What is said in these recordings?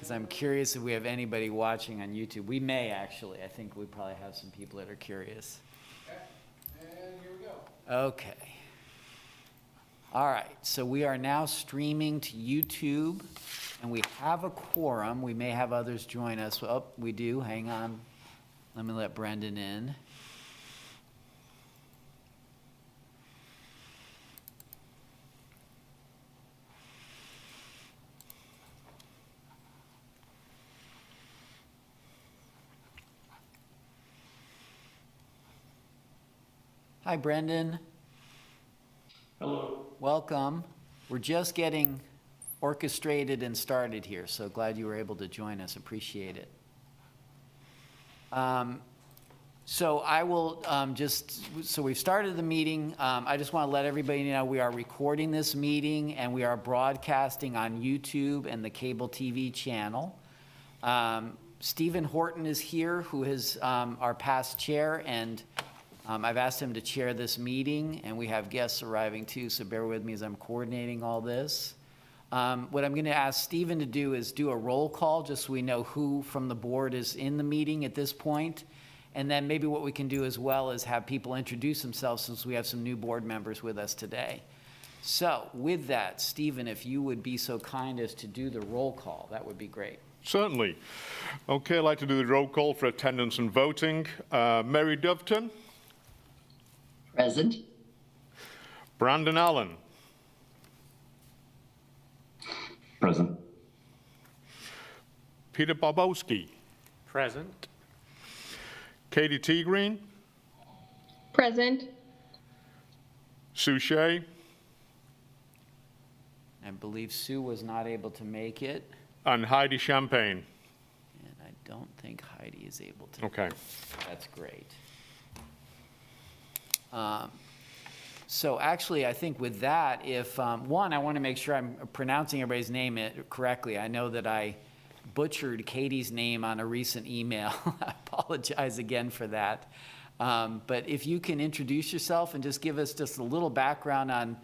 because I'm curious if we have anybody watching on YouTube. We may actually. I think we probably have some people that are curious. Okay, and here we go. Okay. All right, so we are now streaming to YouTube, and we have a quorum. We may have others join us. Oh, we do. Hang on. Let me let Brendan in. Hi, Brendan. Hello. Welcome. We're just getting orchestrated and started here, so glad you were able to join us. Appreciate it. So I will so we've started the meeting. I just want to let everybody know we are recording this meeting and we are broadcasting on YouTube and the cable TV channel. Stephen Horton is here, who is our past chair, and I've asked him to chair this meeting, and we have guests arriving too, so bear with me as I'm coordinating all this. What I'm going to ask Stephen to do is do a roll call, just so we know who from the board is in the meeting at this point. And then maybe what we can do as well is have people introduce themselves, since we have some new board members with us today. So with that, Stephen, if you would be so kind as to do the roll call, that would be great. Certainly. Okay, I'd like to do the roll call for attendance and voting. Mary Doveton. Present. Brandon Allen. Present. Peter Bobkowski. Present. Katie T. Green. Present. Sue Shea. I believe Sue was not able to make it. And Heidi Champagne. And I don't think Heidi is able to. Okay. That's great. So actually, I think with that, if, one, I want to make sure I'm pronouncing everybody's name correctly. I know that I butchered Katie's name on a recent email. I apologize again for that. But if you can introduce yourself and just give us just a little background on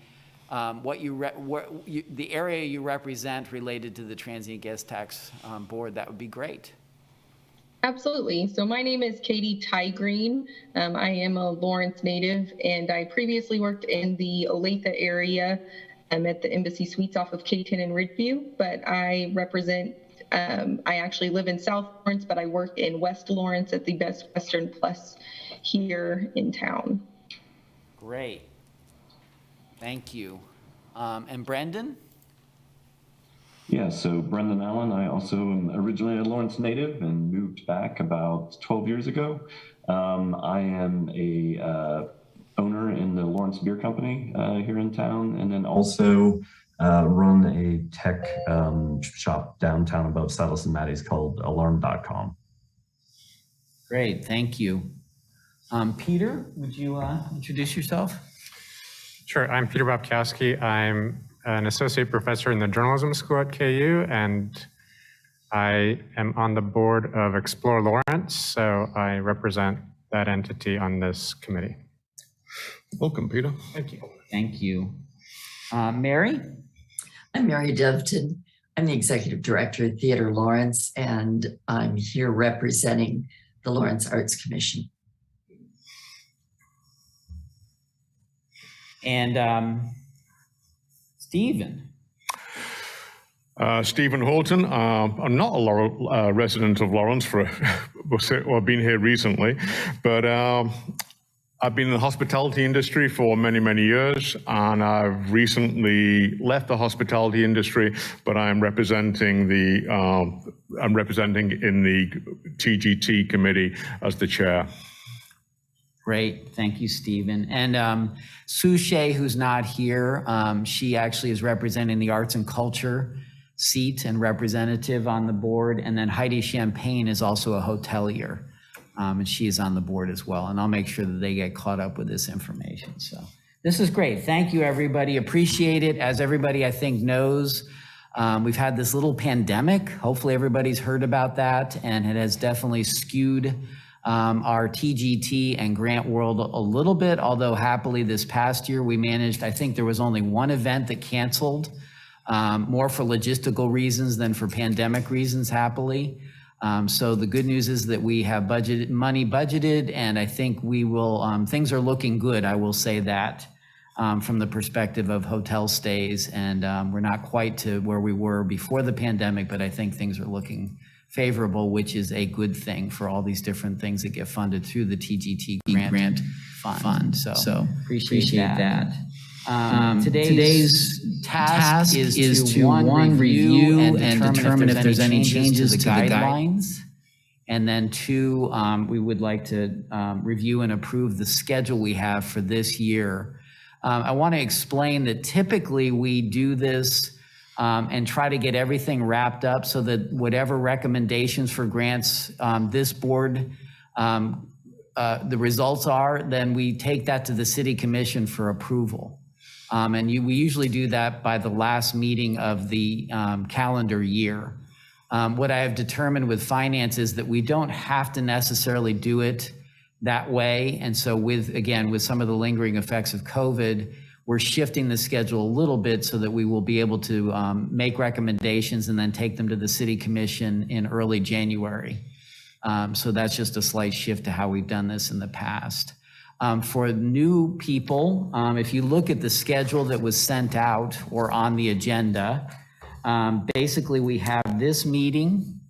the area you represent related to the Transient Guest Tax Board, that would be great. Absolutely. So my name is Katie Ty Green. I am a Lawrence native, and I previously worked in the Olathe area at the Embassy Suites off of K10 and Ridgeview, but I represent, I actually live in South Lawrence, but I work in West Lawrence at the Best Western Plus here in town. Great. Thank you. And Brendan? Yeah, so Brendan Allen. I also am originally a Lawrence native and moved back about 12 years ago. I am a owner in the Lawrence Beer Company here in town, and then also run a tech shop downtown above Silas and Maddie's called alarm.com. Great, thank you. Peter, would you introduce yourself? Sure, I'm Peter Bobkowski. I'm an associate professor in the journalism school at KU, and I am on the board of Explore Lawrence, so I represent that entity on this committee. Welcome, Peter. Thank you. Thank you. Mary? I'm Mary Doveton. I'm the executive director at Theater Lawrence, and I'm here representing the Lawrence Arts Commission. And Stephen. Stephen Horton. I'm not a resident of Lawrence I've been here recently, but I've been in the hospitality industry for many, many years, and I've recently left the hospitality industry, but I'm representing in the TGT committee as the chair. Great, thank you, Stephen. And Sue Shea, who's not here, she actually is representing the arts and culture seat and representative on the board. And then Heidi Champagne is also a hotelier, and she is on the board as well. And I'll make sure that they get caught up with this information. So this is great. Thank you, everybody. Appreciate it. As everybody, I think, knows, we've had this little pandemic. Hopefully everybody's heard about that, and it has definitely skewed our TGT and grant world a little bit, although happily this past year we managed, I think there was only one event that canceled more for logistical reasons than for pandemic reasons, happily. So the good news is that we have money budgeted, and I think we will, things are looking good, I will say that, from the perspective of hotel stays. And we're not quite to where we were before the pandemic, but I think things are looking favorable, which is a good thing for all these different things that get funded through the TGT grant fund. So appreciate that. Today's task is to one, review and determine if there's any changes to the guidelines. And then two, we would like to review and approve the schedule we have for this year. I want to explain that typically we do this and try to get everything wrapped up so that whatever recommendations for grants this board, the results are, then we take that to the city commission for approval. We usually do that by the last meeting of the calendar year. What I have determined with finance is that we don't have to necessarily do it that way. And so with some of the lingering effects of COVID, we're shifting the schedule a little bit so that we will be able to make recommendations and then take them to the city commission in early January. So that's just a slight shift to how we've done this in the past. For new people, if you look at the schedule that was sent out or on the agenda, basically we have this meeting,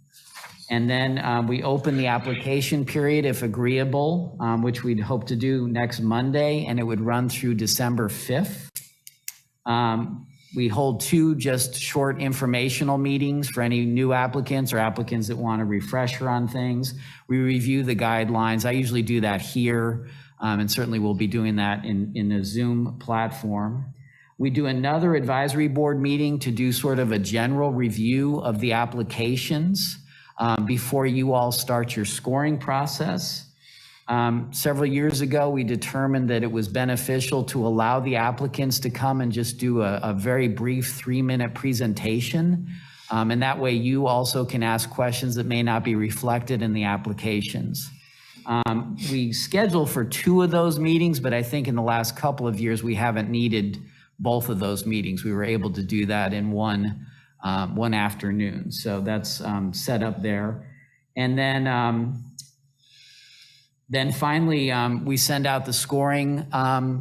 and then we open the application period if agreeable, which we'd hope to do next Monday, and it would run through December 5th. We hold 2 just short informational meetings for any new applicants or applicants that want a refresher on things. We review the guidelines. I usually do that here, and certainly we'll be doing that in a Zoom platform. We do another advisory board meeting to do sort of a general review of the applications before you all start your scoring process. Several years ago, we determined that it was beneficial to allow the applicants to come and just do a very brief 3-minute presentation. And that way you also can ask questions that may not be reflected in the applications. We schedule for 2 of those meetings, but I think in the last couple of years, we haven't needed both of those meetings. We were able to do that in one afternoon. So that's set up there. And then finally, we send out the scoring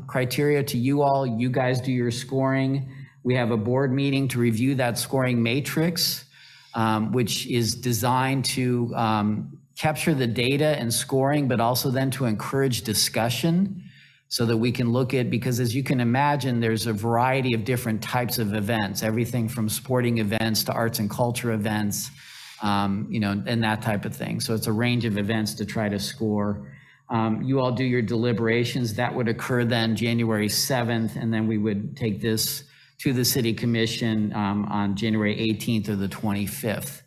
criteria to you all. You guys do your scoring. We have a board meeting to review that scoring matrix, which is designed to capture the data and scoring, but also then to encourage discussion so that we can look at, because as you can imagine, there's a variety of different types of events, everything from sporting events to arts and culture events, and that type of thing. So it's a range of events to try to score. You all do your deliberations. That would occur then January 7th, and then we would take this to the city commission on January 18th or the 25th.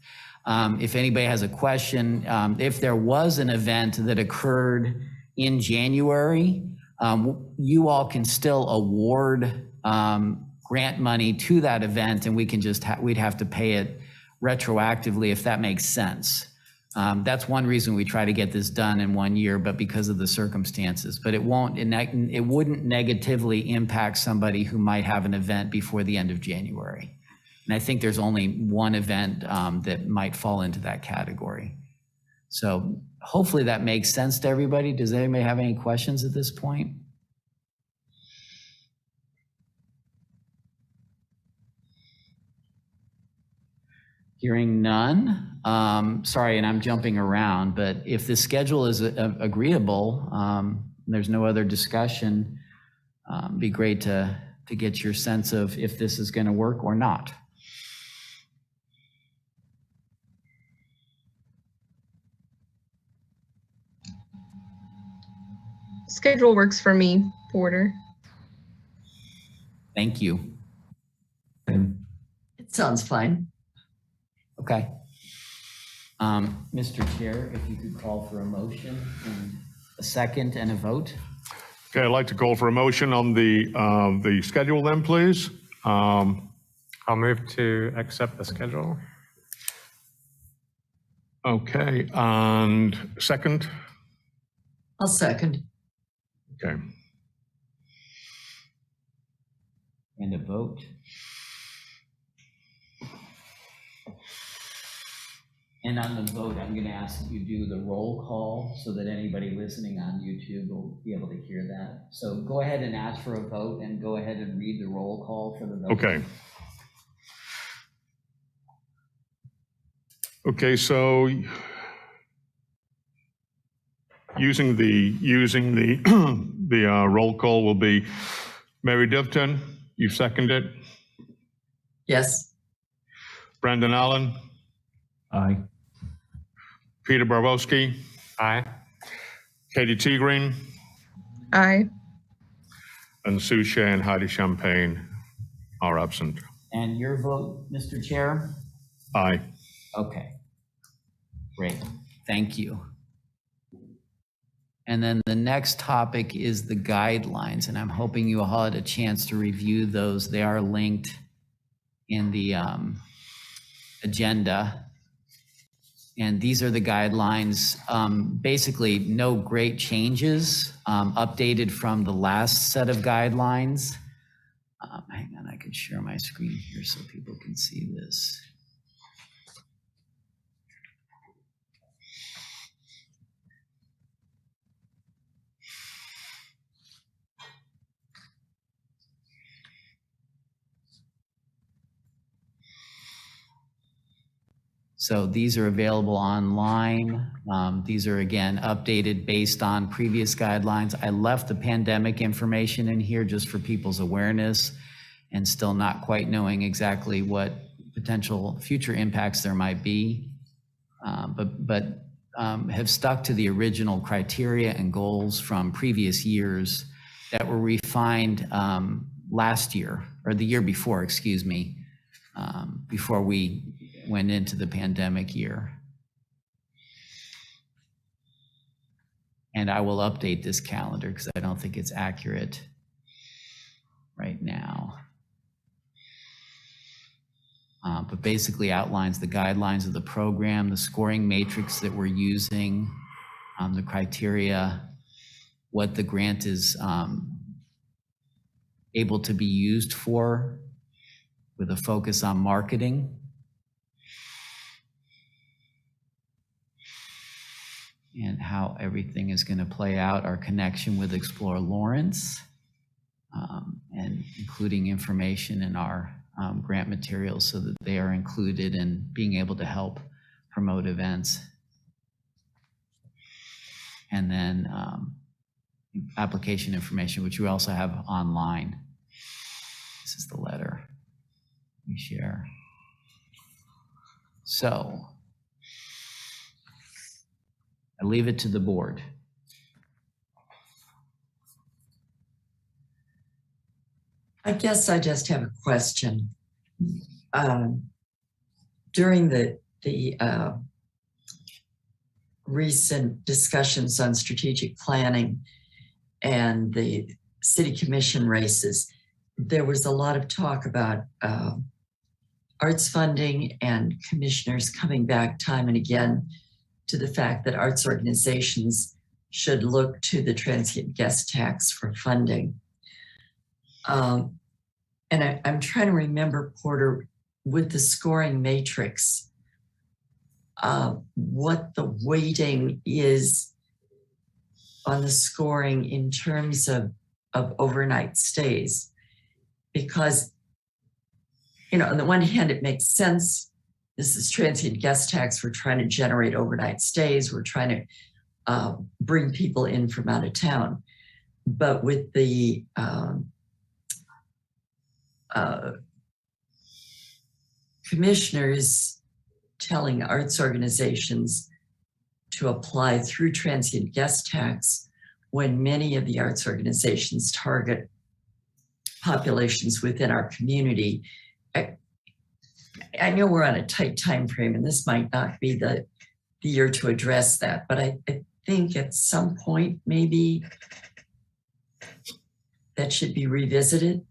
If anybody has a question, if there was an event that occurred in January, you all can still award grant money to that event, and we can we'd have to pay it retroactively if that makes sense. That's one reason we try to get this done in 1 year, but because of the circumstances. But it wouldn't negatively impact somebody who might have an event before the end of January. And I think there's only one event that might fall into that category. So hopefully that makes sense to everybody. Does anybody have any questions at this point? Hearing none. Sorry, and I'm jumping around, but if the schedule is agreeable, there's no other discussion, it'd be great to get your sense of if this is going to work or not. Schedule works for me, Porter. Thank you. It sounds fine. Okay. Mr. Chair, if you could call for a motion and a second and a vote. Okay, I'd like to call for a motion on the schedule then, please. I'll move to accept the schedule. Okay, and second? I'll second. Okay. And a vote. And on the vote, I'm going to ask that you do the roll call so that anybody listening on YouTube will be able to hear that. So go ahead and ask for a vote and go ahead and read the roll call for the vote. Okay. Okay, so using the roll call will be Mary Doveton, you seconded. Yes. Brandon Allen, Aye. Peter Bobkowski, Aye. Katie T. Green, Aye. and Sue Shea and Heidi Champagne are absent. And your vote, Mr. Chair? Aye. Okay. Great. Thank you. And then the next topic is the guidelines, and I'm hoping you all had a chance to review those. They are linked in the agenda. And these are the guidelines. Basically, no great changes, updated from the last set of guidelines. Hang on, I could share my screen here so people can see this. So these are available online. These are, again, updated based on previous guidelines. I left the pandemic information in here just for people's awareness and still not quite knowing exactly what potential future impacts there might be, but have stuck to the original criteria and goals from previous years that were refined last year, or the year before, excuse me, before we went into the pandemic year. And I will update this calendar because I don't think it's accurate right now. But basically outlines the guidelines of the program, the scoring matrix that we're using, the criteria, what the grant is able to be used for, with a focus on marketing. And how everything is going to play out, our connection with Explore Lawrence, and including information in our grant materials so that they are included in being able to help promote events. And then application information, which we also have online. This is the letter we share. So I leave it to the board. I guess I just have a question. During the recent discussions on strategic planning and the city commission races, there was a lot of talk about arts funding and commissioners coming back time and again to the fact that arts organizations should look to the transient guest tax for funding. And I'm trying to remember, Porter, with the scoring matrix, what the weighting is on the scoring in terms of overnight stays. Because, you know, on the one hand, it makes sense. This is transient guest tax. We're trying to generate overnight stays. We're trying to bring people in from out of town. But with the commissioners telling arts organizations to apply through transient guest tax when many of the arts organizations target populations within our community. I know we're on a tight time frame and this might not be the year to address that, but I think at some point maybe that should be revisited.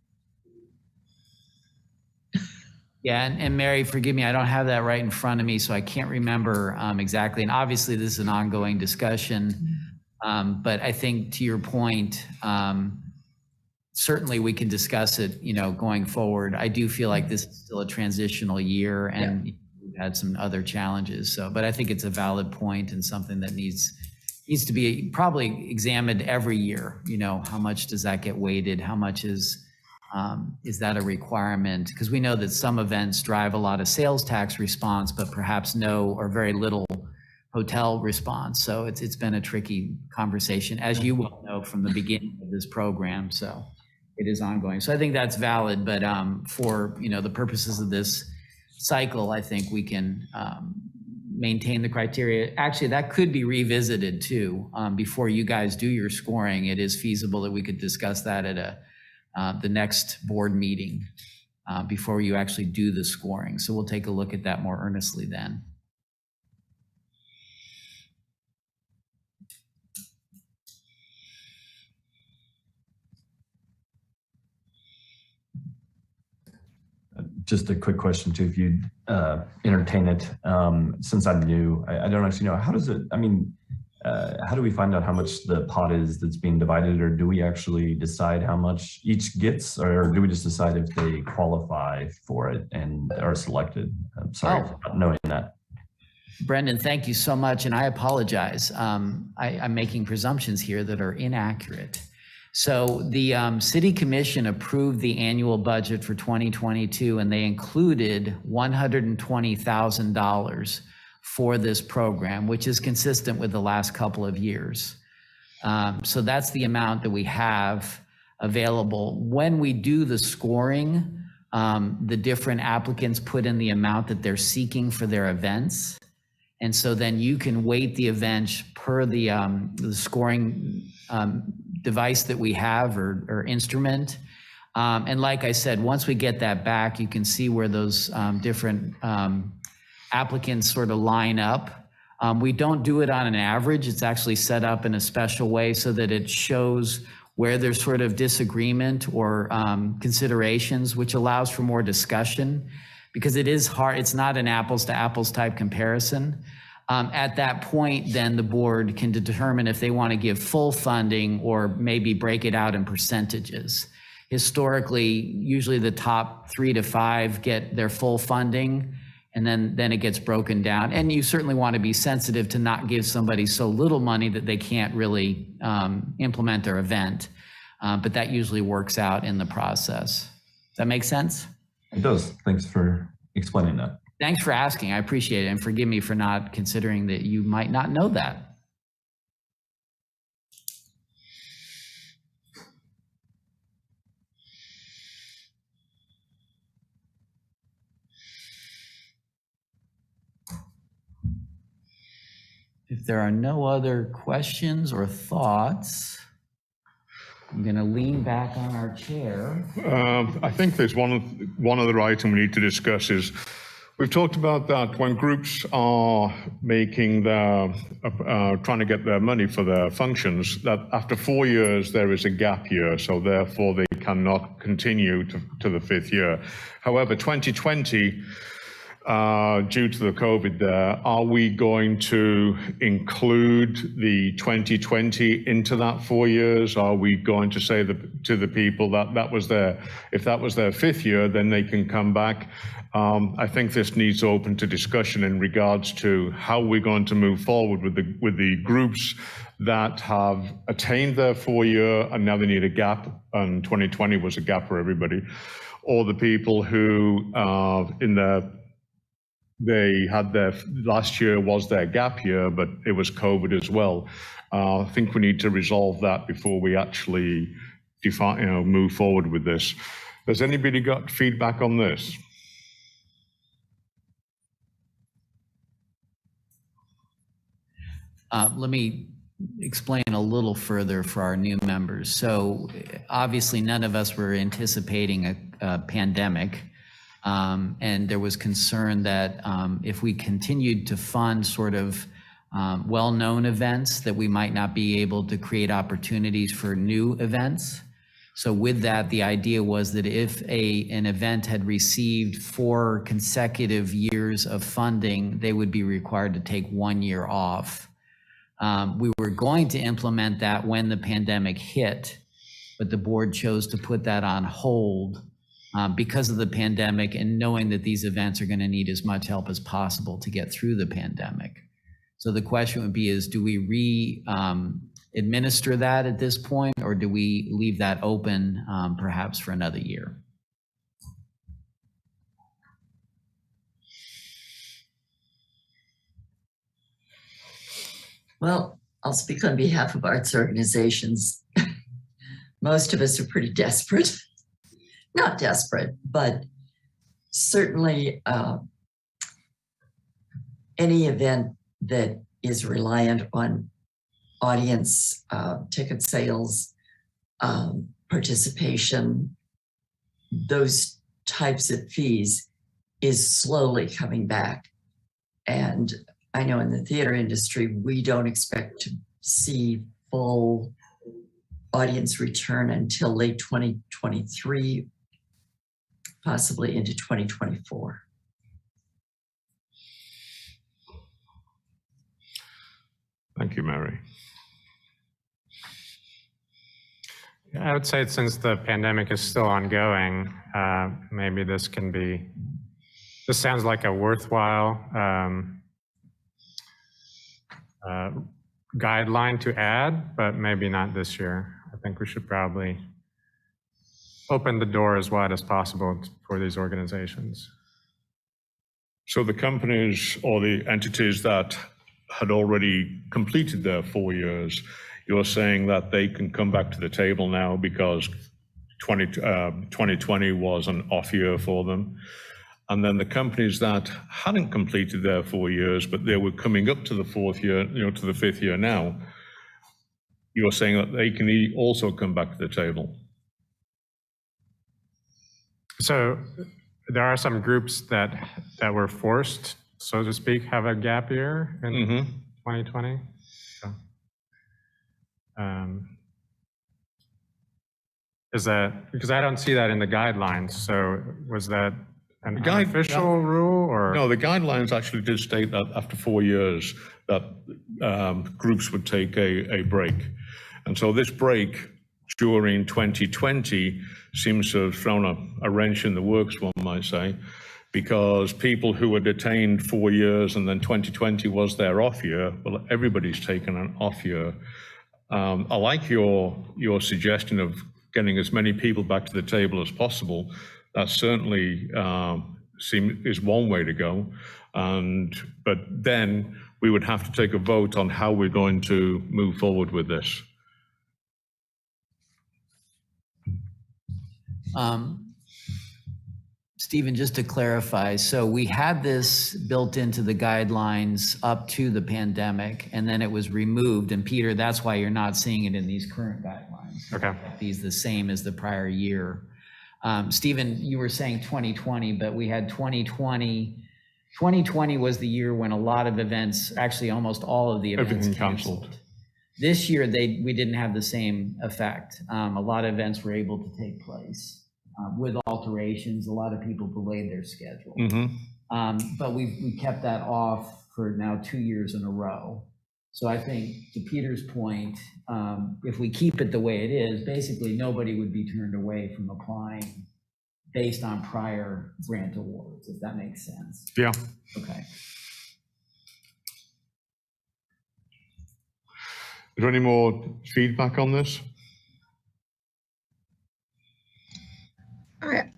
Yeah, and Mary, forgive me, I don't have that right in front of me, so I can't remember exactly. And obviously this is an ongoing discussion, but I think to your point, certainly we can discuss it, you know, going forward. I do feel like this is still a transitional year and we've had some other challenges. So, but I think it's a valid point and something that needs to be probably examined every year. You know, how much does that get weighted? How much is that a requirement? Because we know that some events drive a lot of sales tax response, but perhaps no or very little hotel response. So it's been a tricky conversation, as you well know from the beginning of this program. So it is ongoing. So I think that's valid, but for the purposes of this cycle, I think we can maintain the criteria. Actually, that could be revisited too. Before you guys do your scoring, it is feasible that we could discuss that at the next board meeting before you actually do the scoring. So we'll take a look at that more earnestly then. Just a quick question too, if you'd entertain it, since I'm new, I don't actually know, how does it, how do we find out how much the pot is that's being divided, or do we actually decide how much each gets, or do we just decide if they qualify for it and are selected? I'm sorry for not knowing that. Brendan, thank you so much, and I apologize. I'm making presumptions here that are inaccurate. So the City Commission approved the annual budget for 2022, and they included $120,000 for this program, which is consistent with the last couple of years. So that's the amount that we have available. When we do the scoring, the different applicants put in the amount that they're seeking for their events. And so then you can weight the event per the scoring device that we have or instrument. And like I said, once we get that back, you can see where those different applicants sort of line up. We don't do it on an average. It's actually set up in a special way so that it shows where there's sort of disagreement or considerations, which allows for more discussion, because it is hard. It's not an apples to apples type comparison. At that point, then the board can determine if they want to give full funding or maybe break it out in percentages. Historically, usually the top 3 to 5 get their full funding, and then it gets broken down. And you certainly want to be sensitive to not give somebody so little money that they can't really implement their event. But that usually works out in the process. Does that make sense? It does. Thanks for explaining that. Thanks for asking. I appreciate it. And forgive me for not considering that you might not know that. If there are no other questions or thoughts, I'm going to lean back on our chair. I think there's one other item we need to discuss is, we've talked about that when groups are making trying to get their money for their functions, that after 4 years, there is a gap year. So therefore they cannot continue to the 5th year. However, 2020, due to the COVID there, are we going to include the 2020 into that 4 years? Are we going to say to the people that if that was their 5th year, then they can come back? I think this needs open to discussion in regards to how we're going to move forward with the groups that have attained their 4 year and now they need a gap, and 2020 was a gap for everybody, or the people who they had their last year was their gap year, but it was COVID as well. I think we need to resolve that before we actually move forward with this. Has anybody got feedback on this? Let me explain a little further for our new members. So obviously none of us were anticipating a pandemic. And there was concern that if we continued to fund sort of well-known events, that we might not be able to create opportunities for new events. So with that, the idea was that if an event had received 4 consecutive years of funding, they would be required to take 1 year off. We were going to implement that when the pandemic hit, but the board chose to put that on hold because of the pandemic, and knowing that these events are going to need as much help as possible to get through the pandemic. So the question would be is, do we administer that at this point, or do we leave that open perhaps for another year? Well, I'll speak on behalf of arts organizations. Most of us are pretty desperate. Not desperate, but certainly any event that is reliant on audience, ticket sales, participation, those types of fees is slowly coming back. And I know in the theater industry, we don't expect to see full audience return until late 2023, possibly into 2024. Thank you, Mary. I would say since the pandemic is still ongoing, maybe this sounds like a worthwhile guideline to add, but maybe not this year. I think we should probably open the door as wide as possible for these organizations. So the companies or the entities that had already completed their 4 years, you're saying that they can come back to the table now because 2020 was an off year for them. And then the companies that hadn't completed their 4 years, but they were coming up to the fourth year, to the fifth year now, you're saying that they can also come back to the table. So there are some groups that were forced, so to speak, have a gap year in 2020. So, is that, because I don't see that in the guidelines, so was that an official rule, or? No, the guidelines actually did state that after 4 years that groups would take a break. And so this break during 2020 seems to have thrown a wrench in the works, one might say, because people who were detained 4 years and then 2020 was their off year, well, everybody's taken an off year. I like your suggestion of getting as many people back to the table as possible. That certainly is one way to go. But then we would have to take a vote on how we're going to move forward with this. Stephen, just to clarify, so we had this built into the guidelines up to the pandemic, and then it was removed. And Peter, that's why you're not seeing it in these current guidelines. Okay. These the same as the prior year. Stephen, you were saying 2020, but we had 2020. 2020 was the year when a lot of events, actually almost all of the events, everything canceled. This year, we didn't have the same effect. A lot of events were able to take place with alterations. A lot of people delayed their schedule. But we kept that off for now 2 years in a row. So I think, to Peter's point, if we keep it the way it is, basically nobody would be turned away from applying based on prior grant awards, if that makes sense. Yeah. Okay. Is there any more feedback on this?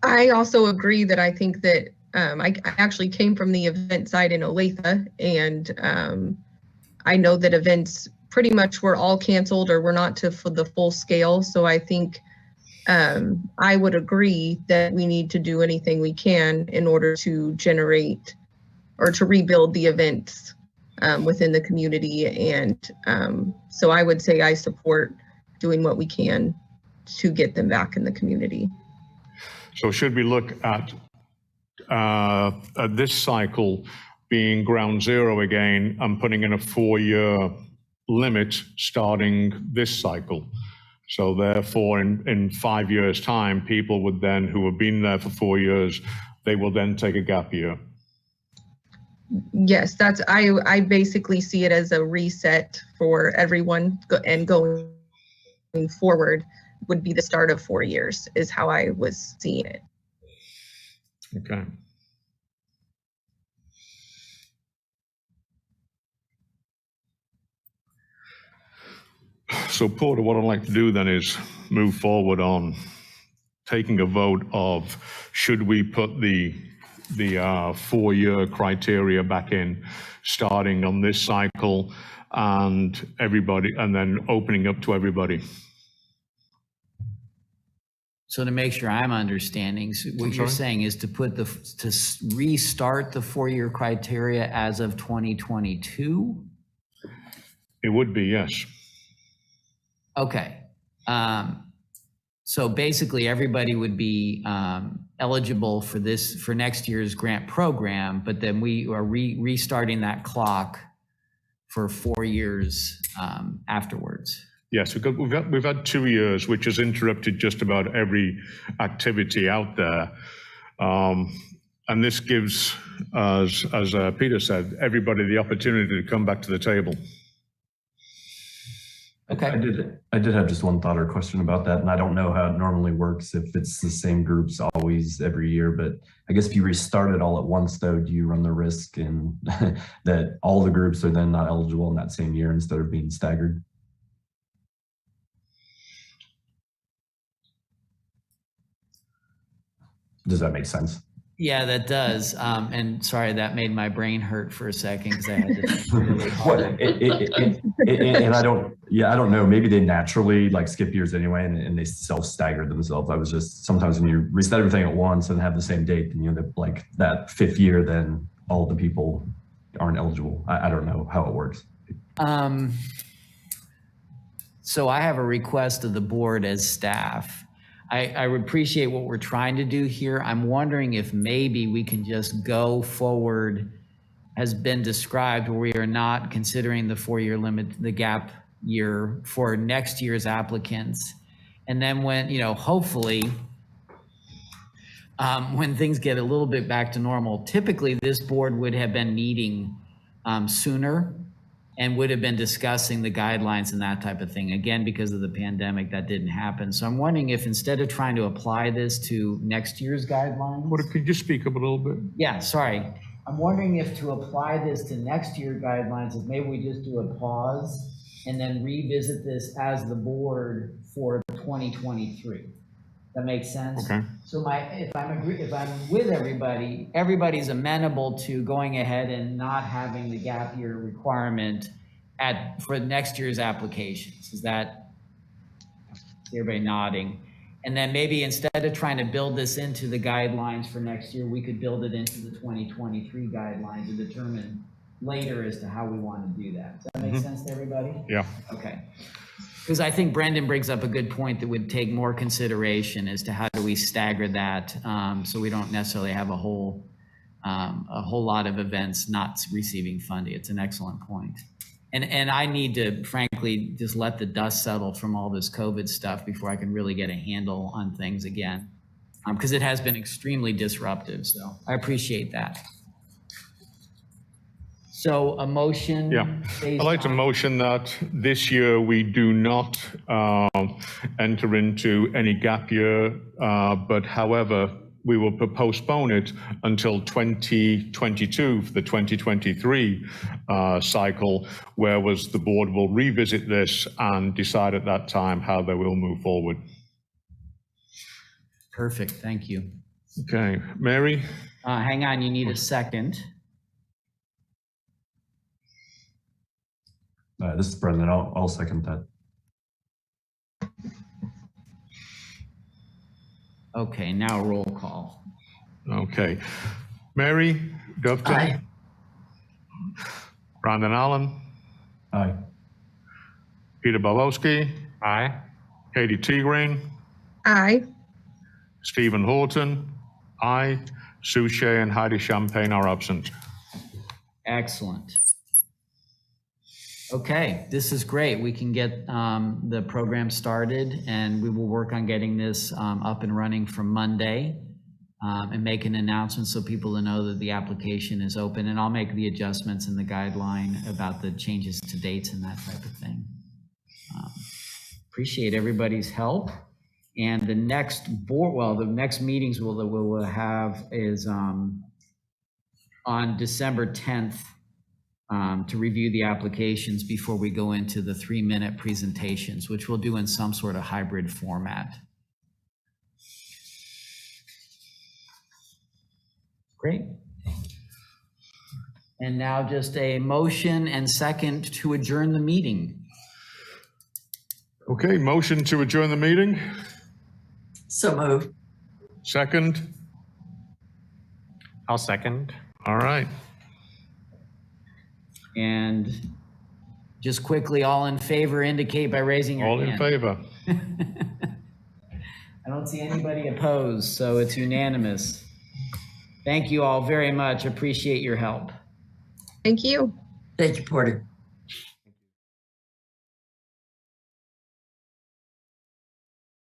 I also agree that I think that I actually came from the event side in Olathe, and I know that events pretty much were all canceled or were not to the full scale. So I think I would agree that we need to do anything we can in order to generate or to rebuild the events within the community. And so I would say I support doing what we can to get them back in the community. So should we look at this cycle being ground zero again and putting in a 4-year limit starting this cycle? So therefore, in 5 years' time, people would then, who have been there for 4 years, they will then take a gap year. Yes, I basically see it as a reset for everyone, and going forward would be the start of 4 years is how I was seeing it. Okay. So Porter, what I'd like to do then is move forward on taking a vote of should we put the 4-year criteria back in, starting on this cycle, and everybody, and then opening up to everybody. So to make sure I'm understanding, so what you're saying is to put to restart the 4-year criteria as of 2022? It would be, yes. Okay. So basically everybody would be eligible for next year's grant program, but then we are restarting that clock for 4 years afterwards. Yes, we've had 2 years, which has interrupted just about every activity out there. And this gives, as Peter said, everybody the opportunity to come back to the table. Okay. I did have just one thought or question about that, and I don't know how it normally works, if it's the same groups always every year, but I guess if you restart it all at once, though, do you run the risk in that all the groups are then not eligible in that same year instead of being staggered? Does that make sense? Yeah, that does. And sorry, that made my brain hurt for a second because I had to think really What, hard. and I don't know. Maybe they naturally like skip years anyway, and they self-stagger themselves. I was just, sometimes when you reset everything at once and have the same date, then you end up like that 5th year, then all the people aren't eligible. I don't know how it works. So I have a request of the board as staff. I appreciate what we're trying to do here. I'm wondering if maybe we can just go forward as been described, where we are not considering the 4-year limit, the gap year for next year's applicants. And then when, hopefully, when things get a little bit back to normal, typically this board would have been meeting sooner and would have been discussing the guidelines and that type of thing. Again, because of the pandemic, that didn't happen. So I'm wondering if instead of trying to apply this to next year's guidelines. What, could you speak up a little bit? Yeah, sorry. I'm wondering if to apply this to next year guidelines, if maybe we just do a pause and then revisit this as the board for 2023. That makes sense? Okay. So if I'm with everybody, everybody's amenable to going ahead and not having the gap year requirement for next year's applications. Is everybody nodding? And then maybe instead of trying to build this into the guidelines for next year, we could build it into the 2023 guidelines and determine later as to how we want to do that. Does that make sense to everybody? Yeah. Okay. Because I think Brendan brings up a good point that would take more consideration as to how do we stagger that, so we don't necessarily have a whole lot of events not receiving funding. It's an excellent point. And I need to, frankly, just let the dust settle from all this COVID stuff before I can really get a handle on things again, because it has been extremely disruptive. So I appreciate that. So a motion? Yeah, I'd like to motion that this year we do not enter into any gap year, but however, we will postpone it until 2022 for the 2023 cycle, whereas the board will revisit this and decide at that time how they will move forward. Perfect, thank you. Okay, Mary? Hang on, you need a second. This is Brendan. I'll second that. Okay, now roll call. Okay. Mary Doveton? Aye. Brandon Allen? Aye. Peter Bobkowski? Aye. Katie T. Green? Aye. Stephen Horton? Aye. Sue Shea and Heidi Champagne are absent. Excellent. Okay, this is great. We can get the program started, and we will work on getting this up and running from Monday and make an announcement so people to know that the application is open, and I'll make the adjustments in the guideline about the changes to dates and that type of thing. Appreciate everybody's help. And the next the next meetings we'll have is on December 10th to review the applications before we go into the 3-minute presentations, which we'll do in some sort of hybrid format. Great. And now just a motion and second to adjourn the meeting. Okay, motion to adjourn the meeting. So moved. Second. I'll second. All right. And just quickly, all in favor indicate by raising your All hand. in favor. I don't see anybody opposed, so it's unanimous. Thank you all very much. Appreciate your help. Thank you. Thank you, Porter.